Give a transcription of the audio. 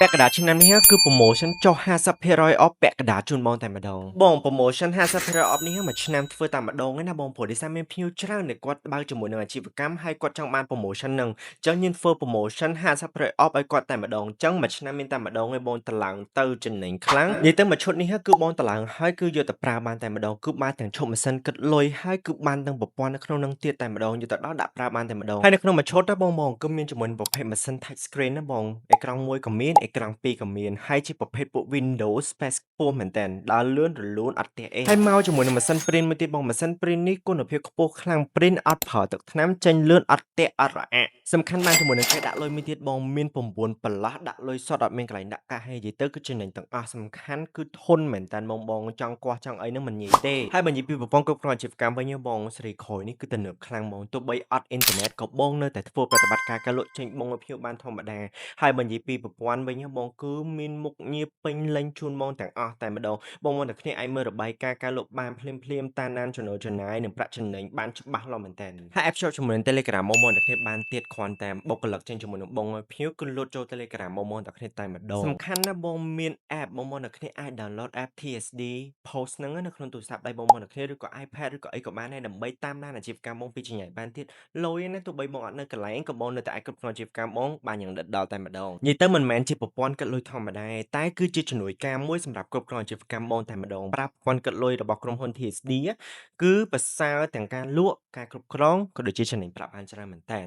ពាក់កណ្ដាលឆ្នាំនេះគឺប្រូម៉ូសិនចុះ 50% off ពាក់កណ្ដាលជូនបងតែម្ដងបងប្រូម៉ូសិន 50% off នេះមួយឆ្នាំធ្វើតែម្ដងឯណាបងព្រោះដោយសារមានភ្ញៀវច្រើនដែលគាត់បើកជាមួយនឹងអាជីវកម្មហើយគាត់ចង់បានប្រូម៉ូសិនហ្នឹងអញ្ចឹងយើងធ្វើប្រូម៉ូសិន 50% off ឲ្យគាត់តែម្ដងអញ្ចឹងមួយឆ្នាំមានតែម្ដងឯងបងតម្លើងទៅចំណេញខ្លាំងនិយាយទៅមួយឈុតនេះគឺបងតម្លើងហើយគឺយកទៅប្រើបានតែម្ដងគឺបានទាំងឈប់ម៉ាស៊ីនគិតលុយហើយគឺបានទាំងប្រព័ន្ធនៅក្នុងហ្នឹងទៀតតែម្ដងយកទៅដល់ដាក់ប្រើបានតែម្ដងហើយនៅក្នុងមួយឈុតបងគឺមានជាមួយនឹងប្រភេទម៉ាស៊ីន touch screen ណាបងអេក្រង់មួយក៏មានអេក្រង់ពីរក៏មានហើយជាប្រភេទពួក Windows Space ខ្ពស់មែនតើដើរលឿនរលូនអត់ទាក់អេហើយមកជាមួយនឹងម៉ាស៊ីន print មួយទៀតបងម៉ាស៊ីន print នេះគុណភាពខ្ពស់ខ្លាំង print អត់ប្រើទឹកថ្នាំចេញលឿនអត់ទាក់អត់រអាក់សំខាន់បានជាមួយនឹងគេដាក់លុយមួយទៀតបងមាន9ប្រឡោះដាក់លុយសុទ្ធអត់មានកន្លែងដាក់កាសហើយនិយាយទៅគឺចំណេញទាំងអស់សំខាន់គឺធន់មែនតើបងចង់គាស់ចង់អីហ្នឹងមិនងាយទេហើយបើនិយាយពីប្រព័ន្ធគ្រប់គ្រងអាជីវកម្មវិញបងសេរីខុយនេះគឺទំនើបខ្លាំងបងទោះបីអត់អ៊ីនធឺណិតក៏បងនៅតែធ្វើប្រតិបត្តិការលក់ចេញបងឲ្យភ្ញៀវបានធម្មតាហើយបើនិយាយពីប្រព័ន្ធវិញបងគឺមានមុខងារពេញលេញជូនបងទាំងអស់តែម្ដងបងតែគ្នាអាចមើលរបាយការណ៍លក់បានភ្លាមតាមដានចំណូលចំណាយនិងប្រាក់ចំណេញបានច្បាស់លាស់មែនតើហើយ app ចូលជាមួយនឹង Telegram បងតែគ្នាបានទៀតគ្រាន់តែបុគ្គលិកចេញជាមួយនឹងបងឲ្យភ្ញៀវគឺលូតចូល Telegram បងតែគ្នាតែម្ដងសំខាន់ណាបងមាន app បងតែគ្នាអាច download app TSD Post ហ្នឹងនៅក្នុងទូរស័ព្ទដៃបងតែគ្នាឬក៏ iPad ឬក៏អីក៏បានដែរដើម្បីតាមដានអាជីវកម្មបងពីចម្ងាយបានទៀតលុយណាទោះបីបងអត់នៅកន្លែងក៏បងនៅតែអាចគ្រប់គ្រងអាជីវកម្មបងបានយ៉ាងដិតដល់តែម្ដងនិយាយទៅមិនមែនជាប្រព័ន្ធគិតលុយធម្មតាតែគឺជាជំនួយការមួយសម្រាប់គ្រប់គ្រងអាជីវកម្មបងតែម្ដងប្រាប់ប្រព័ន្ធគិតលុយរបស់ក្រុមហ៊ុន TSD គឺប្រសើរទាំងការលក់ការគ្រប់គ្រងក៏ដូចជាចំណេញប្រាក់បានច្រើនមែនតើ